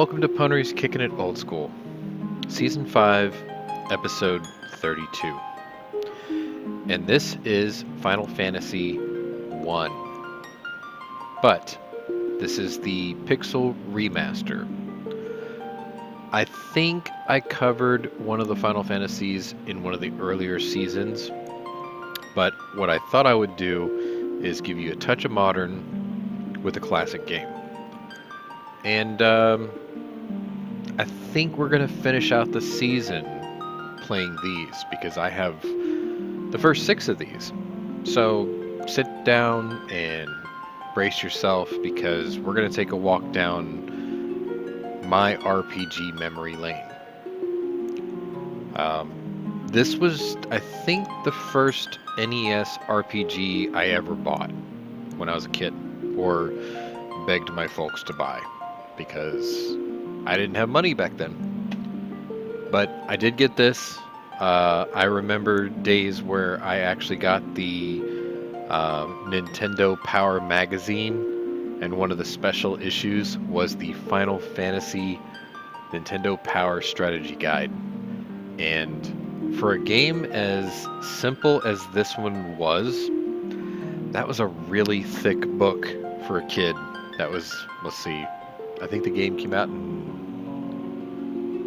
welcome to Pwnery's Kicking It Old School, Season 5, Episode 32. And this is Final Fantasy 1. But this is the Pixel Remaster. I think I covered one of the Final Fantasies in one of the earlier seasons, but what I thought I would do is give you a touch of modern with a classic game. And I think we're going to finish out the season playing these because I have the first 6 of these. So sit down and brace yourself because we're going to take a walk down my RPG memory lane. This was, I think, the first NES RPG I ever bought when I was a kid, or begged my folks to buy, because I didn't have money back then. But I did get this. I remember days where I actually got the Nintendo Power magazine, and one of the special issues was the Final Fantasy Nintendo Power Strategy Guide. And for a game as simple as this one was, that was a really thick book for a kid. That was, let's see, I think the game came out in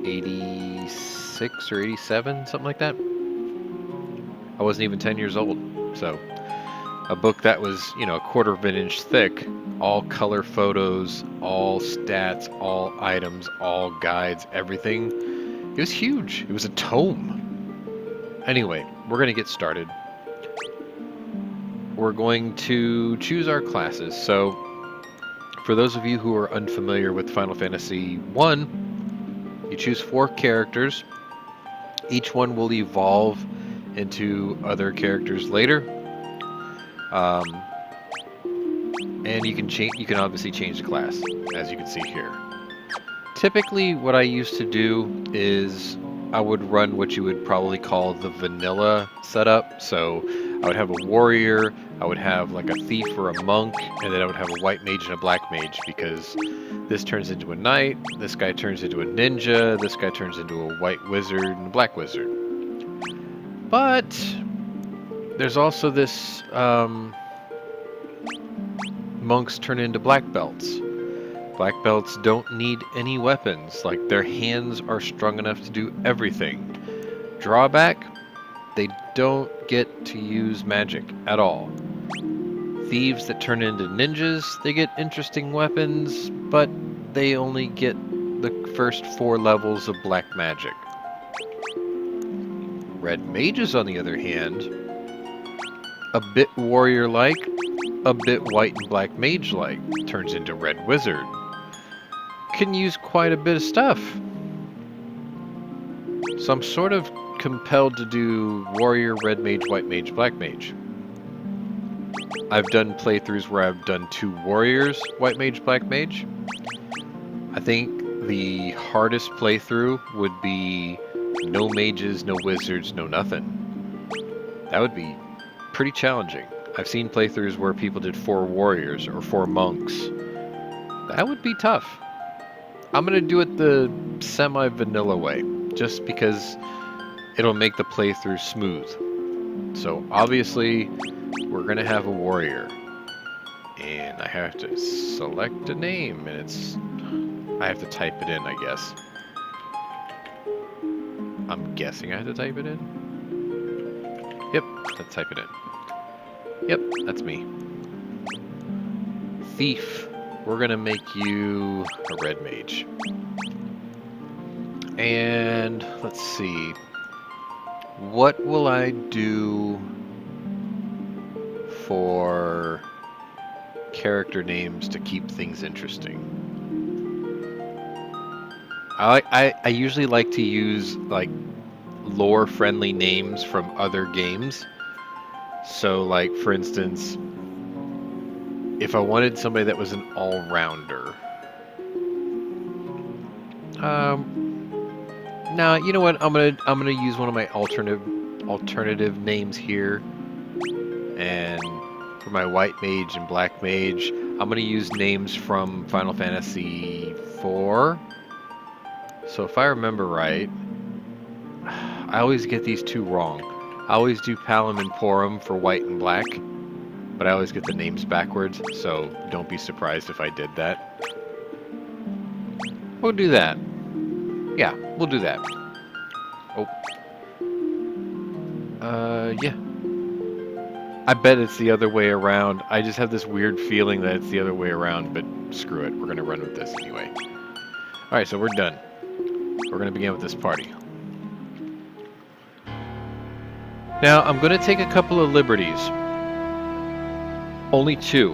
86 or 87, something like that. I wasn't even 10 years old. So a book that was, a quarter of an inch thick, all color photos, all stats, all items, all guides, everything. It was huge. It was a tome. Anyway, we're going to get started. We're going to choose our classes. So for those of you who are unfamiliar with Final Fantasy 1, you choose 4 characters. Each one will evolve into other characters later. And you can obviously change the class, as you can see here. Typically, what I used to do is I would run what you would probably call the vanilla setup. So I would have a warrior, I would have like a thief or a monk, and then I would have a white mage and a black mage, because this turns into a knight, this guy turns into a ninja, this guy turns into a white wizard and a black wizard. But there's also this monks turn into black belts. Black belts don't need any weapons, like their hands are strong enough to do everything. Drawback, they don't get to use magic at all. Thieves that turn into ninjas, they get interesting weapons, but they only get the first 4 levels of black magic. Red mages, on the other hand, a bit warrior-like, a bit white and black mage-like, turns into red wizard. Can use quite a bit of stuff. So I'm sort of compelled to do warrior, red mage, white mage, black mage. I've done playthroughs where I've done 2 warriors, white mage, black mage. I think the hardest playthrough would be no mages, no wizards, no nothing. That would be pretty challenging. I've seen playthroughs where people did 4 warriors or 4 monks. That would be tough. I'm going to do it the semi-vanilla way, just because it'll make the playthrough smooth. So obviously, we're going to have a warrior. And I have to select a name, and I have to type it in, I guess. I'm guessing I have to type it in. Yep, let's type it in. Yep, that's me. Thief. We're going to make you a red mage. And let's see. What will I do for character names to keep things interesting? I usually like to use like lore-friendly names from other games. So like, for instance, if I wanted somebody that was an all-rounder. No, you know what? I'm gonna use one of my alternative names here. And for my white mage and black mage, I'm gonna use names from Final Fantasy IV. So if I remember right, I always get these two wrong. I always do Palom and Porum for white and black, but I always get the names backwards, so don't be surprised if I did that. We'll do that. Yeah, we'll do that. Oh. Yeah. I bet it's the other way around. I just have this weird feeling that it's the other way around, but screw it. We're going to run with this anyway. Alright, so we're done. We're going to begin with this party. Now, I'm going to take a couple of liberties. Only two.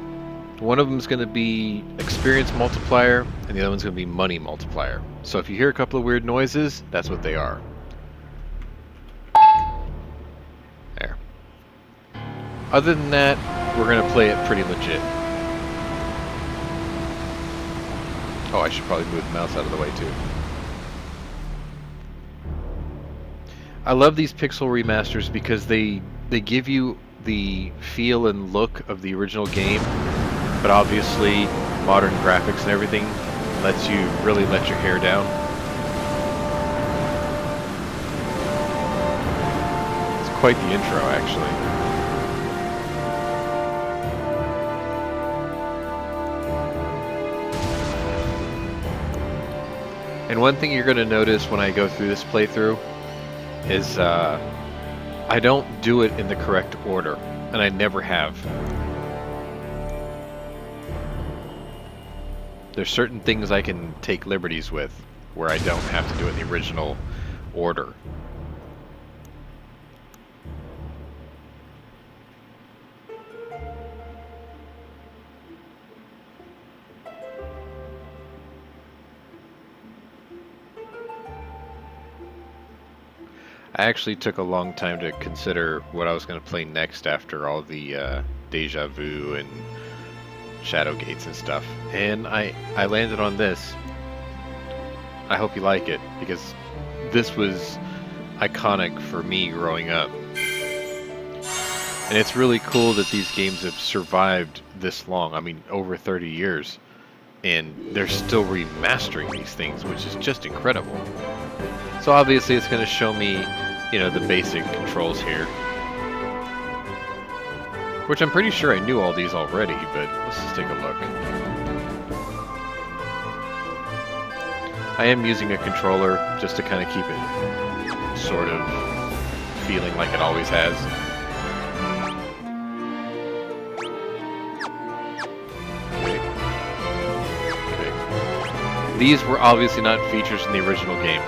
One of them is going to be experience multiplier, and the other one's going to be money multiplier. So if you hear a couple of weird noises, that's what they are. There. Other than that, we're going to play it pretty legit. Oh, I should probably move the mouse out of the way too. I love these pixel remasters because they give you the feel and look of the original game, but obviously modern graphics and everything lets you really let your hair down. It's quite the intro, actually. And one thing you're going to notice when I go through this playthrough is I don't do it in the correct order, and I never have. There's certain things I can take liberties with where I don't have to do it in the original order. I actually took a long time to consider what I was going to play next after all the Deja Vu and Shadow Gates and stuff. And I landed on this. I hope you like it, because this was iconic for me growing up. And it's really cool that these games have survived this long. I mean, over 30 years. And they're still remastering these things, which is just incredible. So obviously it's going to show me, you know, the basic controls here. Which I'm pretty sure I knew all these already, but let's just take a look. I am using a controller just to kind of keep it sort of feeling like it always has. Okay. These were obviously not features in the original game.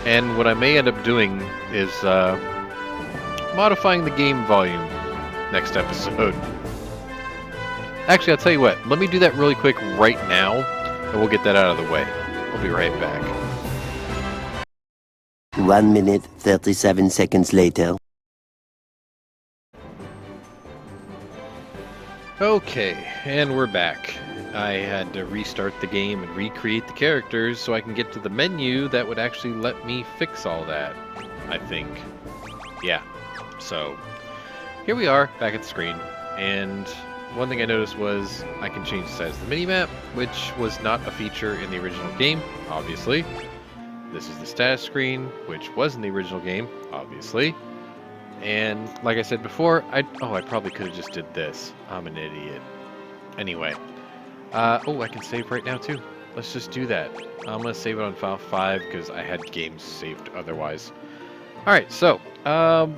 And what I may end up doing is modifying the game volume next episode. Actually, I'll tell you what. Let me do that really quick right now, and we'll get that out of the way. I'll be right back. 1 minute, 37 seconds later. Okay, and we're back. I had to restart the game and recreate the characters so I can get to the menu that would actually let me fix all that, I think. Yeah, so here we are, back at the screen, and one thing I noticed was I can change the size of the minimap, which was not a feature in the original game, obviously. This is the status screen, which was in the original game, obviously. And like I said before, I probably could have just did this. I'm an idiot. Anyway. Oh, I can save right now too. Let's just do that. I'm going to save it on file 5 because I had games saved otherwise. Alright, so, I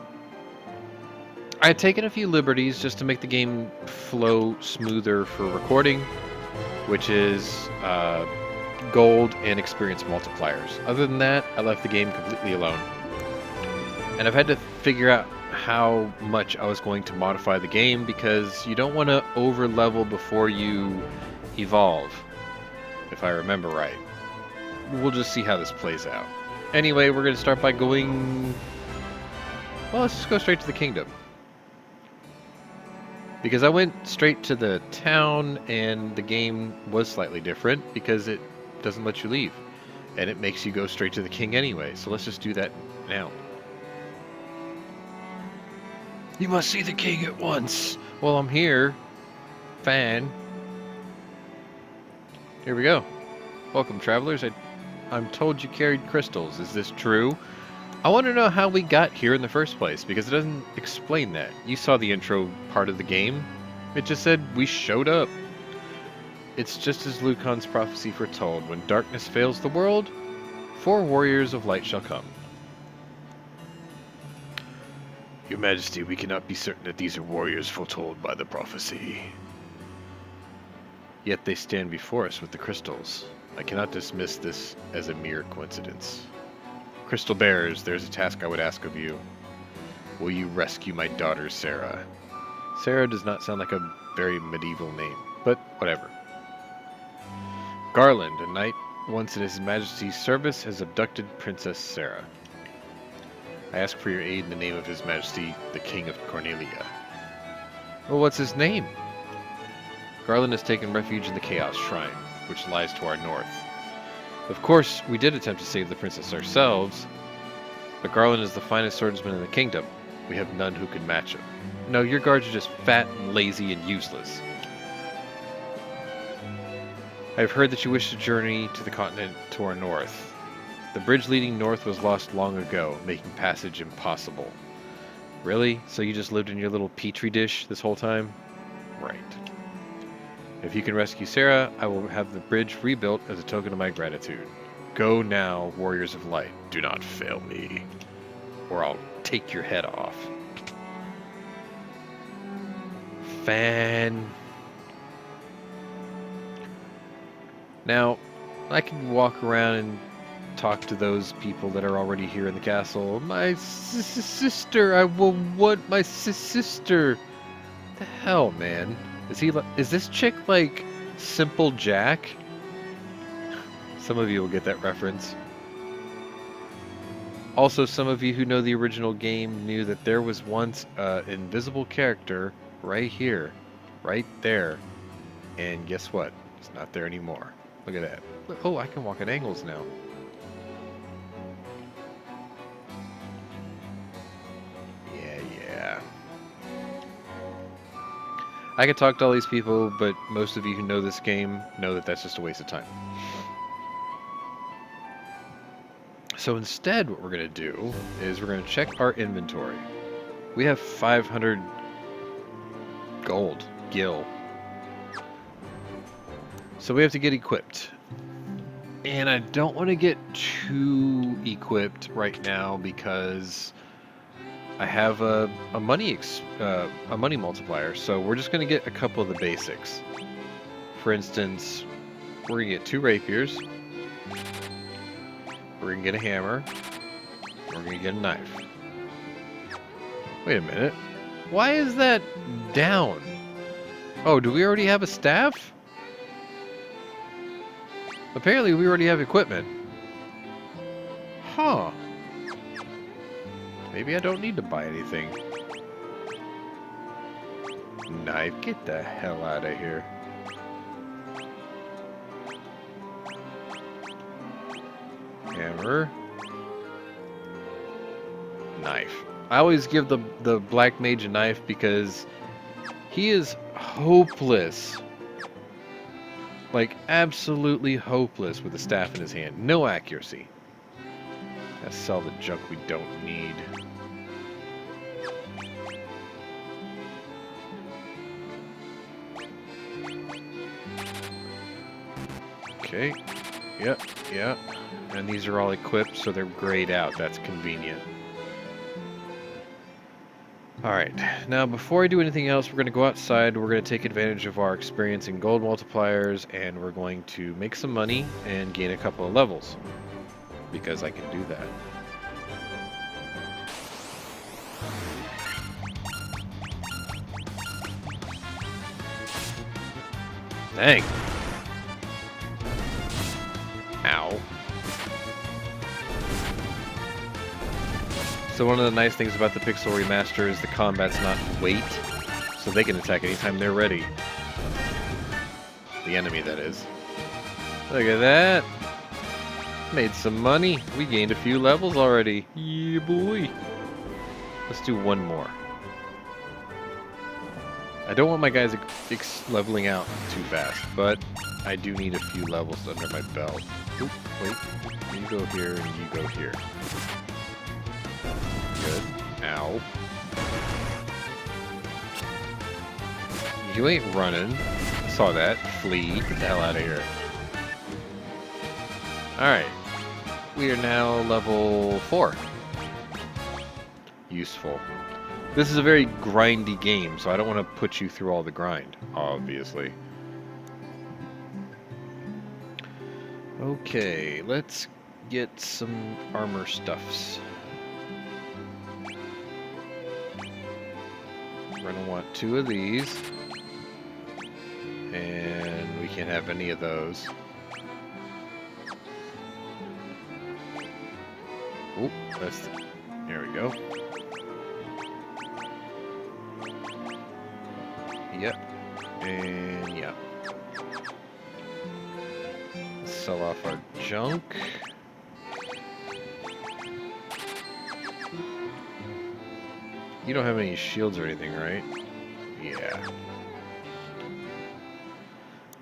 had taken a few liberties just to make the game flow smoother for recording, which is gold and experience multipliers. Other than that, I left the game completely alone. And I've had to figure out how much I was going to modify the game because you don't want to over level before you evolve, if I remember right. We'll just see how this plays out. Anyway, we're going to start by going... Well, let's just go straight to the kingdom. Because I went straight to the town and the game was slightly different because it doesn't let you leave. And it makes you go straight to the king anyway. So let's just do that now. You must see the king at once. Well, I'm here. Fan. Here we go. Welcome, travelers. I'm told you carried crystals. Is this true? I want to know how we got here in the first place, because it doesn't explain that. You saw the intro part of the game. It just said we showed up. It's just as Lucan's prophecy foretold. When darkness fails the world, 4 warriors of light shall come. Your Majesty, we cannot be certain that these are warriors foretold by the prophecy. Yet they stand before us with the crystals. I cannot dismiss this as a mere coincidence. Crystal Bearers, there's a task I would ask of you. Will you rescue my daughter, Sarah? Sarah does not sound like a very medieval name, but whatever. Garland, a knight once in His Majesty's service, has abducted Princess Sarah. I ask for your aid in the name of His Majesty, the King of Cornelia. Well, what's his name? Garland has taken refuge in the Chaos Shrine, which lies to our north. Of course, we did attempt to save the princess ourselves, but Garland is the finest swordsman in the kingdom. We have none who can match him. No, your guards are just fat and lazy and useless. I have heard that you wish to journey to the continent to our north. The bridge leading north was lost long ago, making passage impossible. Really? So you just lived in your little petri dish this whole time? Right. If you can rescue Sarah, I will have the bridge rebuilt as a token of my gratitude. Go now, warriors of light. Do not fail me, or I'll take your head off. Fan. Now, I can walk around and talk to those people that are already here in the castle. My sister, I will want my sister. The hell, man? Is this chick like Simple Jack? Some of you will get that reference. Also, some of you who know the original game knew that there was once an invisible character right here, right there. And guess what? It's not there anymore. Look at that. Oh, I can walk at angles now. Yeah. I could talk to all these people, but most of you who know this game know that that's just a waste of time. So instead, what we're going to do is we're going to check our inventory. We have 500 gold, gil. So we have to get equipped. And I don't want to get too equipped right now because I have a money multiplier. So we're just going to get a couple of the basics. For instance, we're going to get 2 rapiers. We're going to get a hammer. We're going to get a knife. Wait a minute. Why is that down? Oh, do we already have a staff? Apparently we already have equipment. Huh. Maybe I don't need to buy anything. Knife, get the hell out of here. Hammer. Knife. I always give the black mage a knife because he is hopeless. Like, absolutely hopeless with the staff in his hand. No accuracy. Gotta sell the junk we don't need. Okay. Yep. And these are all equipped, so they're grayed out. That's convenient. Alright, now before I do anything else, we're going to go outside, we're going to take advantage of our experience in gold multipliers, and we're going to make some money and gain a couple of levels. Because I can do that. Dang. Ow. So one of the nice things about the Pixel Remaster is the combat's not wait, so they can attack anytime they're ready. The enemy, that is. Look at that! Made some money. We gained a few levels already. Yeah, boy. Let's do one more. I don't want my guys leveling out too fast, but I do need a few levels under my belt. Oop, wait. You go here and you go here. Good. Ow. You ain't running. I saw that. Flee. Get the hell out of here. Alright. We are now level 4. Useful. This is a very grindy game, so I don't want to put you through all the grind, obviously. Okay, let's get some armor stuffs. We're gonna want 2 of these. And we can't have any of those. Oop, there we go. Yep. And yep. Sell off our junk. You don't have any shields or anything, right? Yeah.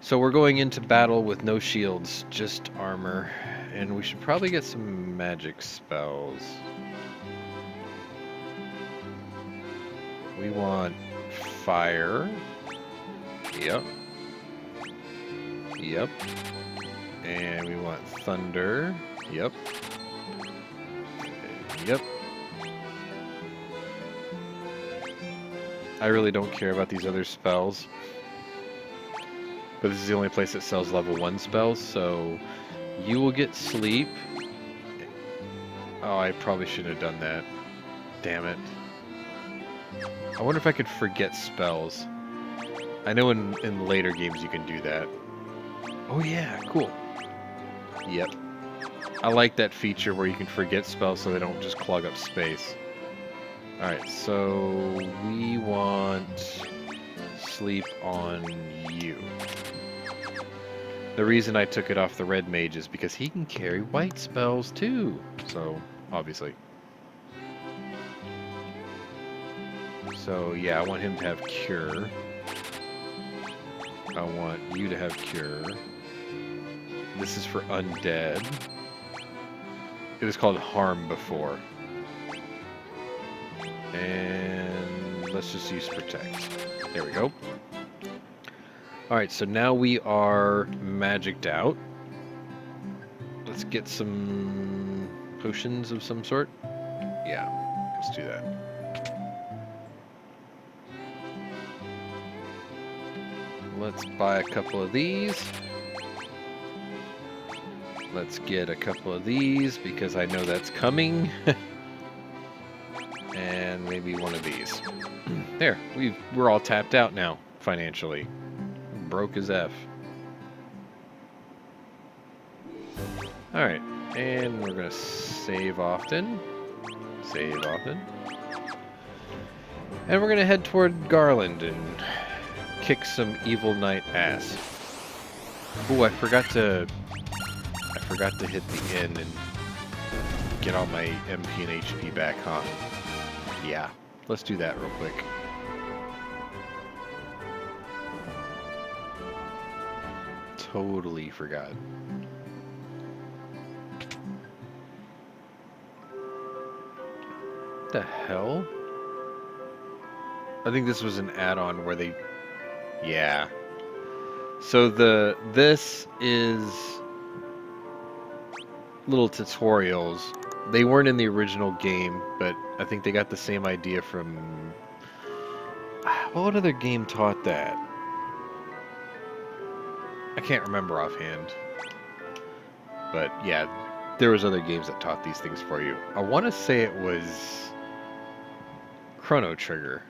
So we're going into battle with no shields, just armor. And we should probably get some magic spells. We want fire. Yep. Yep. And we want thunder. Yep. Yep. I really don't care about these other spells. But this is the only place that sells level 1 spells, so you will get sleep. Oh, I probably shouldn't have done that. Damn it. I wonder if I could forget spells. I know in later games you can do that. Oh yeah, cool. Yep. I like that feature where you can forget spells so they don't just clog up space. Alright, so we want sleep on you. The reason I took it off the red mage is because he can carry white spells too. So, obviously. So, yeah, I want him to have cure. I want you to have cure. This is for undead. It was called harm before. And let's just use protect. There we go. Alright, so now we are magicked out. Let's get some potions of some sort. Yeah, let's do that. Let's buy a couple of these. Let's get a couple of these because I know that's coming. And maybe one of these. There, we're all tapped out now, financially. Broke as F. Alright, and we're gonna save often. Save often. And we're gonna head toward Garland and kick some evil knight ass. Ooh, I forgot to hit the N and get all my MP and HP back, huh? Yeah, let's do that real quick. Totally forgot. What the hell? I think this was an add-on where they... Yeah. So this is little tutorials. They weren't in the original game, but I think they got the same idea from... What other game taught that? I can't remember offhand. But yeah, there was other games that taught these things for you. I want to say it was Chrono Trigger.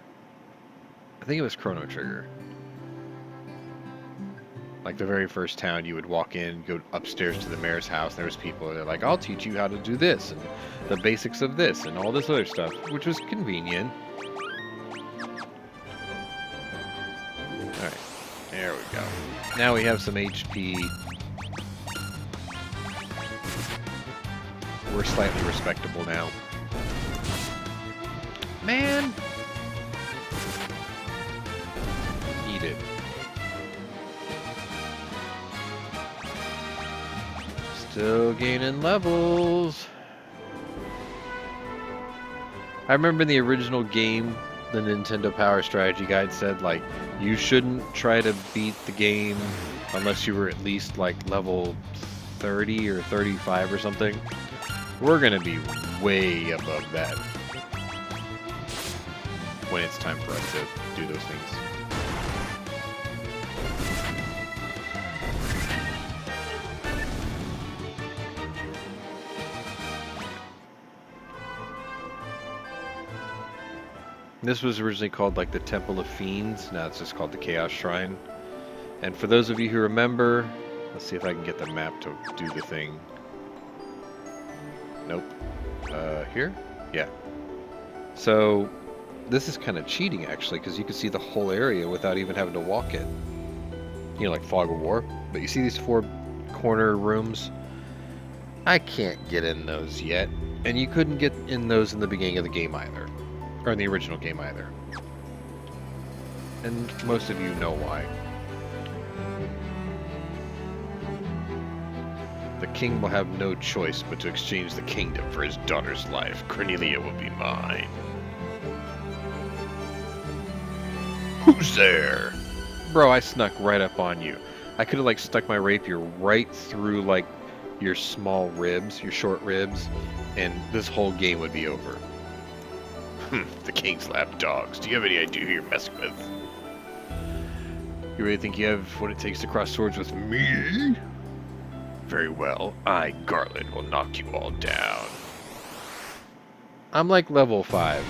I think it was Chrono Trigger. Like the very first town, you would walk in, go upstairs to the mayor's house, and there was people, and they're like, I'll teach you how to do this, and the basics of this, and all this other stuff, which was convenient. Alright, there we go. Now we have some HP. We're slightly respectable now. Man! Eat it. Still gaining levels. I remember in the original game, the Nintendo Power Strategy Guide said, like, you shouldn't try to beat the game unless you were at least, like, level 30 or 35 or something. We're gonna be way above that when it's time for us to do those things. This was originally called like the Temple of Fiends. Now it's just called the Chaos Shrine. And for those of you who remember, let's see if I can get the map to do the thing. Nope. Here? Yeah. So this is kind of cheating actually, because you can see the whole area without even having to walk it. You know, like Fog of War. But you see these 4 corner rooms? I can't get in those yet. And you couldn't get in those in the beginning of the game either. Or in the original game either. And most of you know why. The king will have no choice but to exchange the kingdom for his daughter's life. Cornelia will be mine. Who's there? Bro, I snuck right up on you. I could have like stuck my rapier right through like your small ribs, your short ribs, and this whole game would be over. The king's lapdogs. Do you have any idea who you're messing with? You really think you have what it takes to cross swords with me? Very well. I, Garland, will knock you all down. I'm like level 5.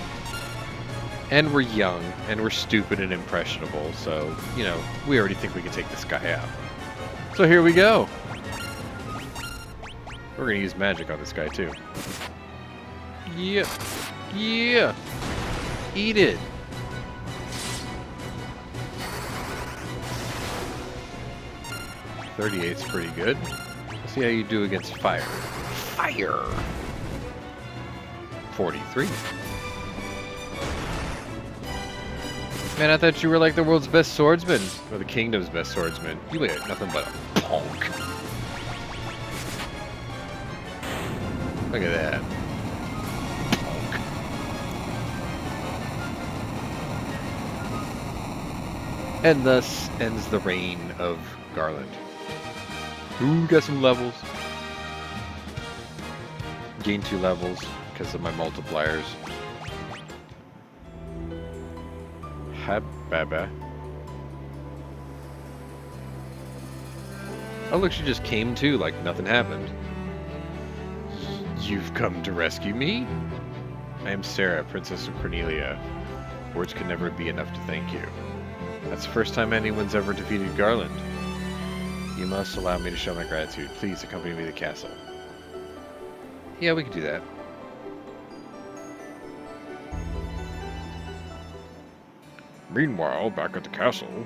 And we're young, and we're stupid and impressionable, so, you know, we already think we can take this guy out. So here we go. We're gonna use magic on this guy, too. Yep. Yeah! Eat it! .38's pretty good. Let's see how you do against fire. Fire! 43. Man, I thought you were like the world's best swordsman. Or the kingdom's best swordsman. You ain't nothing but a punk. Look at that. And thus ends the reign of Garland. Ooh, got some levels. Gained 2 levels because of my multipliers. Hababa. Oh look, she just came to like nothing happened. You've come to rescue me? I am Sarah, Princess of Cornelia. Words can never be enough to thank you. That's the first time anyone's ever defeated Garland. You must allow me to show my gratitude. Please accompany me to the castle. Yeah, we can do that. Meanwhile, back at the castle.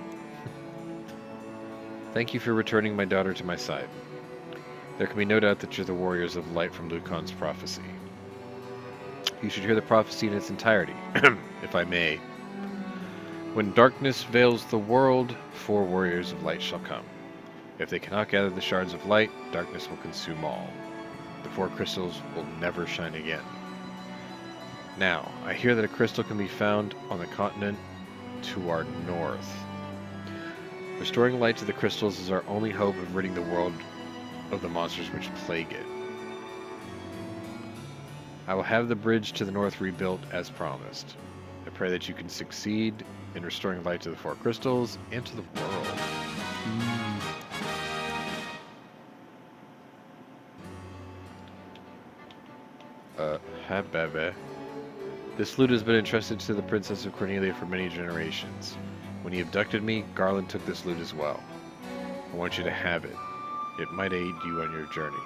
Thank you for returning my daughter to my side. There can be no doubt that you're the warriors of light from Lucan's prophecy. You should hear the prophecy in its entirety, if I may. When darkness veils the world, 4 warriors of light shall come. If they cannot gather the shards of light, darkness will consume all. The 4 crystals will never shine again. Now, I hear that a crystal can be found on the continent to our north. Restoring light to the crystals is our only hope of ridding the world of the monsters which plague it. I will have the bridge to the north rebuilt as promised. I pray that you can succeed in restoring light to the 4 crystals and to the world. Habebe. This flute has been entrusted to the Princess of Cornelia for many generations. When he abducted me, Garland took this lute as well. I want you to have it. It might aid you on your journey.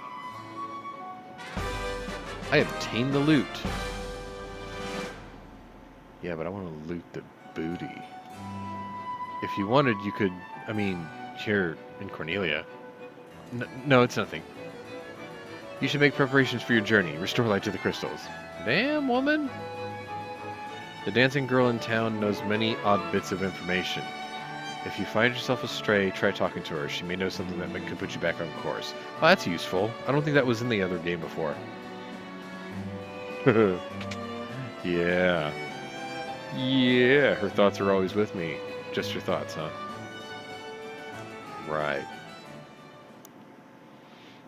I obtained the loot. Yeah, but I want to loot the booty. If you wanted, you could, I mean, here in Cornelia. No, it's nothing. You should make preparations for your journey. Restore light to the crystals. Damn, woman. The dancing girl in town knows many odd bits of information. If you find yourself astray, try talking to her. She may know something that could put you back on course. Well, that's useful. I don't think that was in the other game before. Yeah. Yeah, her thoughts are always with me. Just your thoughts, huh? Right.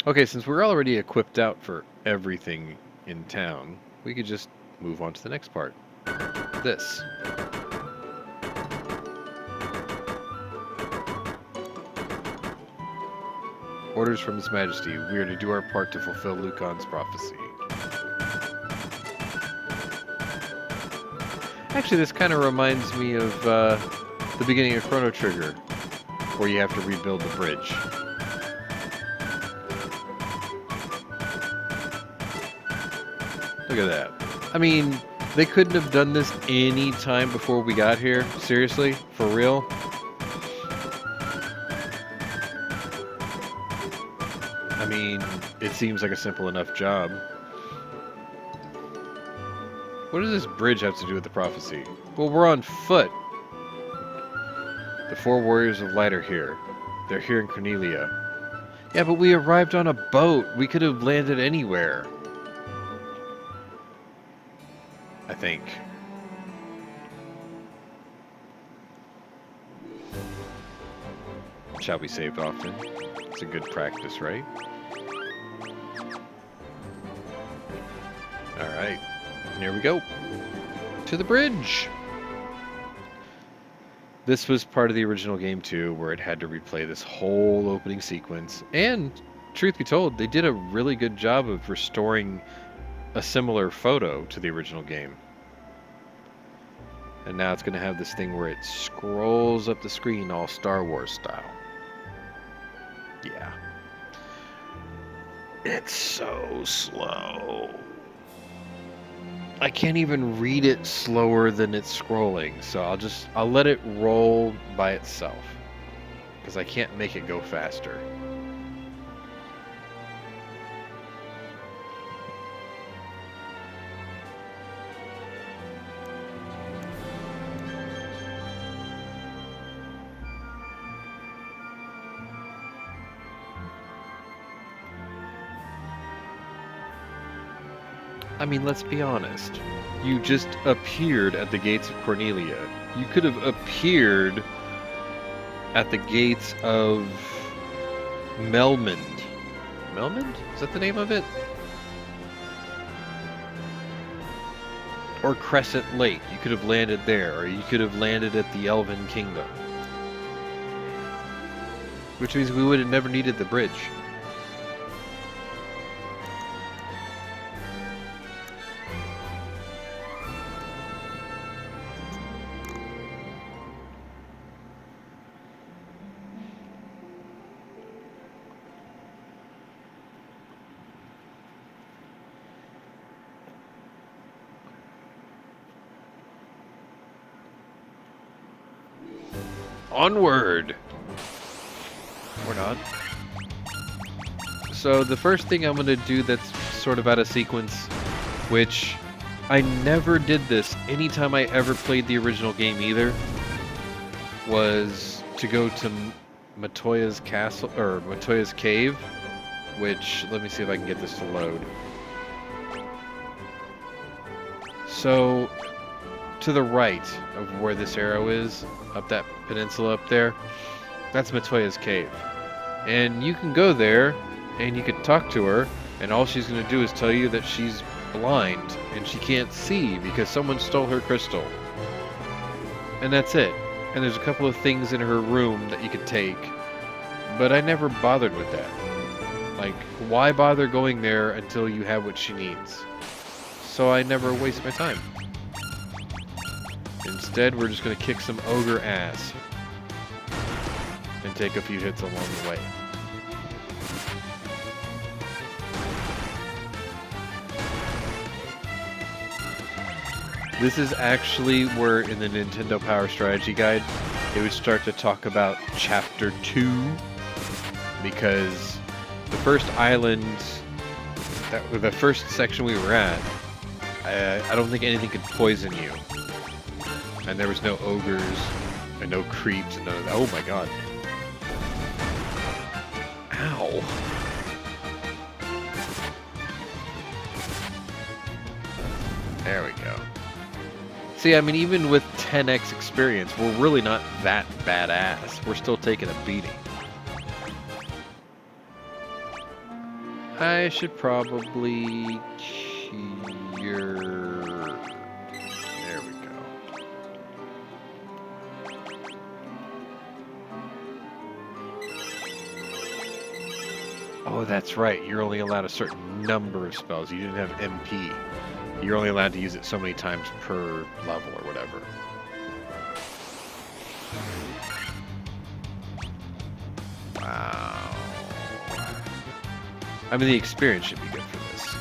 Okay, since we're already equipped out for everything in town, we could just move on to the next part. This. Orders from His Majesty. We are to do our part to fulfill Lucan's prophecy. Actually, this kind of reminds me of the beginning of Chrono Trigger, where you have to rebuild the bridge. Look at that. I mean, they couldn't have done this any time before we got here. Seriously? For real? I mean, it seems like a simple enough job. What does this bridge have to do with the prophecy? Well, we're on foot. The 4 warriors of light are here. They're here in Cornelia. Yeah, but we arrived on a boat. We could have landed anywhere. I think. Shall be saved often. It's a good practice, right? Alright. Here we go. To the bridge! This was part of the original game too, where it had to replay this whole opening sequence. And, truth be told, they did a really good job of restoring a similar photo to the original game. And now it's going to have this thing where it scrolls up the screen all Star Wars style. Yeah. It's so slow. I can't even read it slower than it's scrolling, so I'll let it roll by itself, because I can't make it go faster. I mean, let's be honest. You just appeared at the gates of Cornelia. You could have appeared at the gates of Melmond. Melmond? Is that the name of it? Or Crescent Lake. You could have landed there, or you could have landed at the Elven Kingdom. Which means we would have never needed the bridge. Onward! Or not. So the first thing I'm going to do that's sort of out of sequence, which I never did this anytime I ever played the original game either, was to go to Matoya's castle, or Matoya's cave, which, let me see if I can get this to load. So, to the right of where this arrow is, up that peninsula up there, that's Matoya's cave. And you can go there, and you can talk to her, and all she's going to do is tell you that she's blind, and she can't see because someone stole her crystal. And that's it. And there's a couple of things in her room that you could take, but I never bothered with that. Like, why bother going there until you have what she needs? So I never waste my time. Instead, we're just going to kick some ogre ass and take a few hits along the way. This is actually where in the Nintendo Power Strategy Guide, they would start to talk about Chapter 2, because the first island, the first section we were at, I don't think anything could poison you. And there was no ogres, And no creeps and none of that. Oh my god. Ow. There we go. See, I mean, even with 10x experience, we're really not that badass. We're still taking a beating. I should probably cure... There we go. Oh, that's right. You're only allowed a certain number of spells. You didn't have MP. You're only allowed to use it so many times per level or whatever. Wow. I mean, the experience should be good for this.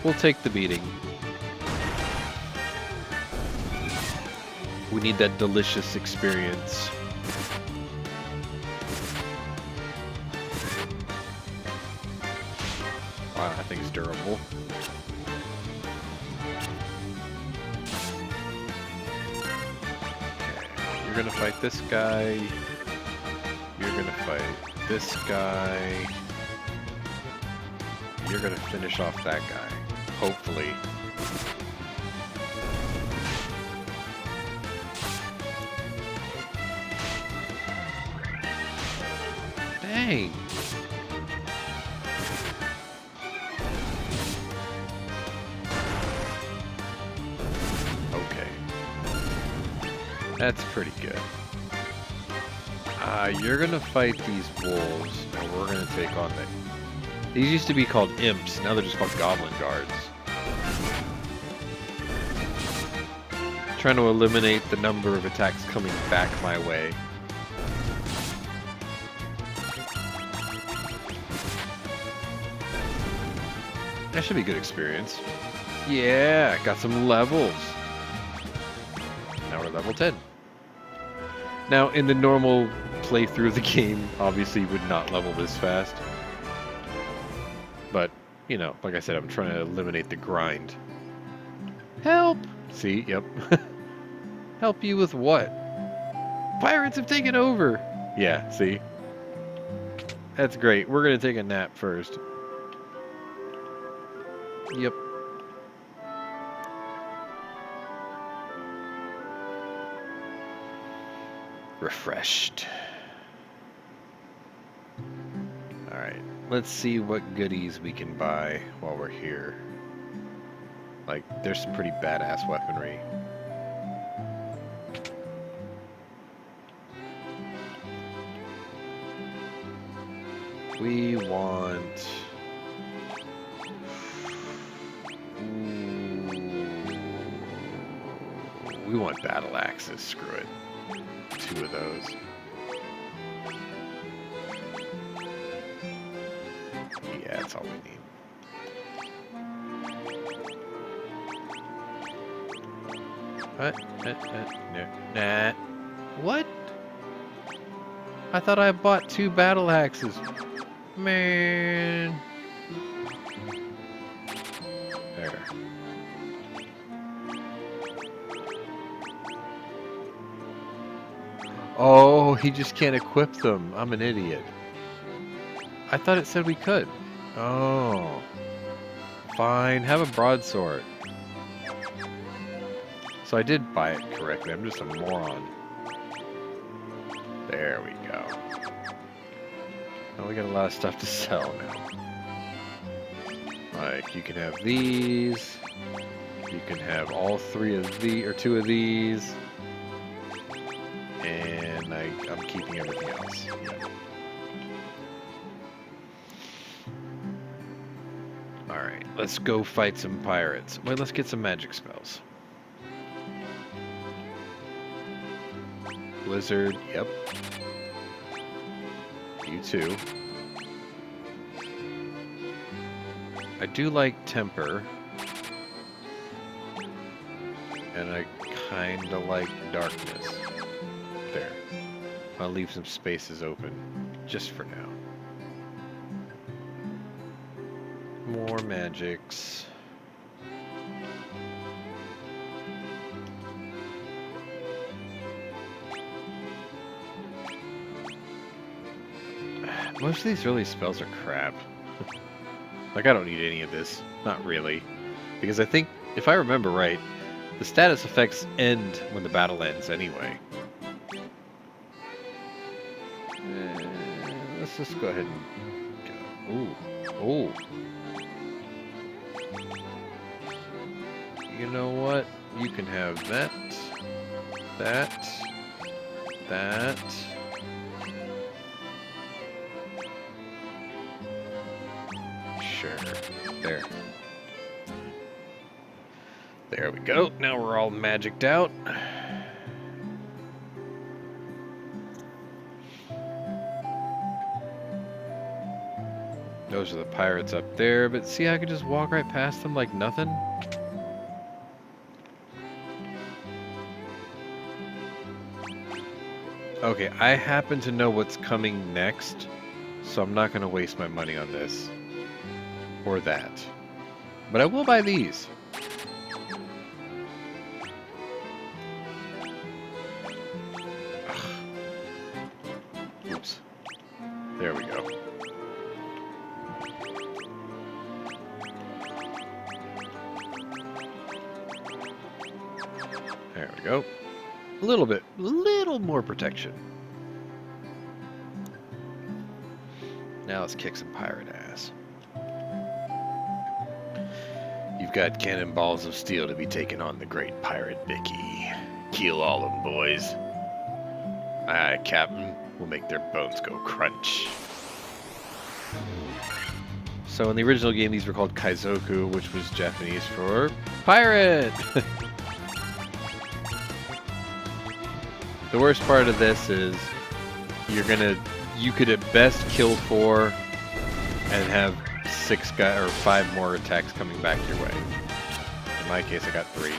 We'll take the beating. We need that delicious experience. Wow, that thing's durable. Okay, you're gonna fight this guy. You're gonna fight this guy. You're gonna finish off that guy. Hopefully. Dang. Okay. That's pretty good. You're gonna fight these wolves, and we're gonna take on the... These used to be called imps, now they're just called goblin guards. Trying to eliminate the number of attacks coming back my way. That should be good experience. Yeah, got some levels. Now we're level 10. Now, in the normal playthrough of the game, obviously you would not level this fast. But, you know, like I said, I'm trying to eliminate the grind. Help! See, yep. Help you with what? Pirates have taken over! Yeah, see? That's great. We're gonna take a nap first. Yep. Refreshed. Alright, let's see what goodies we can buy while we're here. Like, there's some pretty badass weaponry. We want... We want battle axes, screw it. 2 of those. Yeah, that's all we need. What? No. Nah. What? I thought I bought 2 battle axes. Man. There. Oh, he just can't equip them. I'm an idiot. I thought it said we could. Oh. Fine, have a broadsword. So I did buy it correctly. I'm just a moron. There we go. Now we got a lot of stuff to sell now. Like, you can have these. You can have all 3 of these, or 2 of these. And I'm keeping everything else. Yep. Alright, let's go fight some pirates. Wait, let's get some magic spells. Blizzard, yep. You too. I do like Temper. And I kinda like Darkness. There. I'll leave some spaces open, just for now. More magics. Most of these early spells are crap. Like, I don't need any of this. Not really. Because I think, if I remember right, the status effects end when the battle ends anyway. Let's just go ahead and go. Ooh. Ooh. You know what? You can have that. That. That. Sure. There. There we go. Now we're all magicked out. Those are the pirates up there, but see, I could just walk right past them like nothing. Okay, I happen to know what's coming next, so I'm not going to waste my money on this. Or that. But I will buy these. Ugh. Oops. There we go. There we go. A little more protection. Now let's kick some pirate ass. You've got cannonballs of steel to be taken on the great pirate Vicky. Kill all them boys. Aye, Captain. We'll make their bones go crunch. So in the original game, these were called Kaizoku, which was Japanese for pirate. The worst part of this is you could at best kill 4 and have 5 more attacks coming back your way. In my case, I got 3.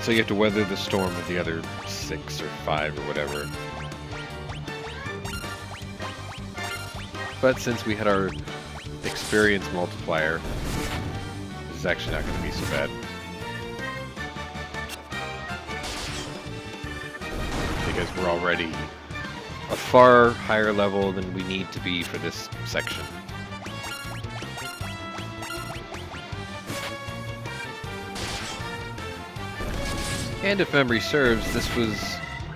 So you have to weather the storm with the other 6 or 5 or whatever. But since we had our experience multiplier, this is actually not going to be so bad. Because we're already a far higher level than we need to be for this section. And if memory serves, this was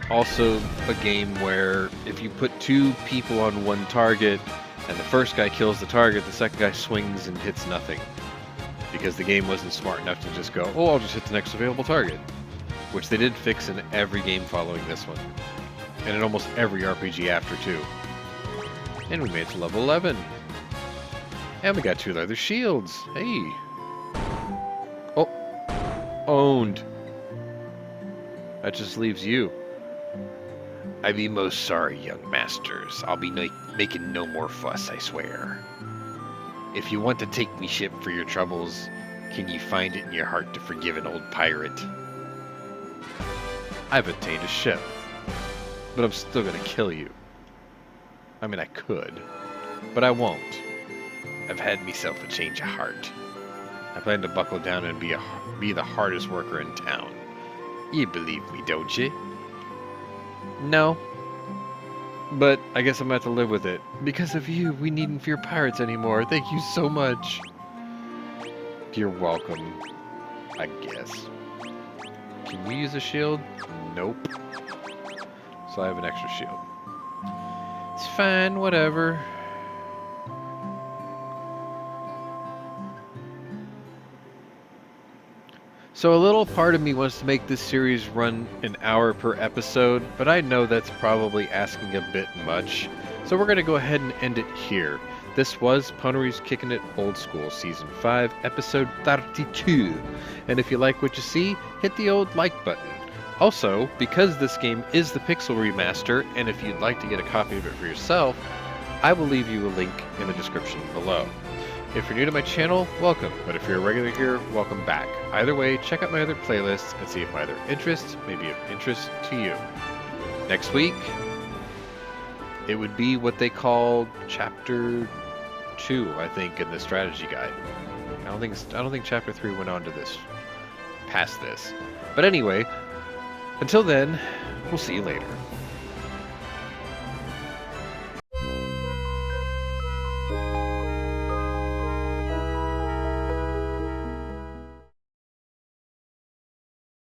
also a game where if you put 2 people on one target and the first guy kills the target, the second guy swings and hits nothing. Because the game wasn't smart enough to just go, oh, I'll just hit the next available target. Which they did fix in every game following this one. And in almost every RPG after, too. And we made it to level 11. And we got 2 leather shields. Hey. Oh. Owned. That just leaves you. I be most sorry, young masters. I'll be making no more fuss, I swear. If you want to take me ship for your troubles, can you find it in your heart to forgive an old pirate? I've obtained a ship, but I'm still gonna kill you. I mean, I could, but I won't. I've had myself a change of heart. I plan to buckle down and be the hardest worker in town. You believe me, don't you? No. But I guess I'm gonna have to live with it. Because of you, we needn't fear pirates anymore. Thank you so much. You're welcome, I guess. Can we use a shield? Nope. So I have an extra shield. It's fine, whatever. So a little part of me wants to make this series run an hour per episode, but I know that's probably asking a bit much. So we're going to go ahead and end it here. This was Pwnery's Kickin' It Old School Season 5, Episode 32. And if you like what you see, hit the old like button. Also, because this game is the Pixel Remaster, and if you'd like to get a copy of it for yourself, I will leave you a link in the description below. If you're new to my channel, welcome, but if you're a regular here, welcome back. Either way, check out my other playlists and see if my other interests may be of interest to you. Next week, it would be what they call Chapter 2, I think, in the strategy guide. I don't think chapter 3 went on to this, past this. But anyway, until then, we'll see you later.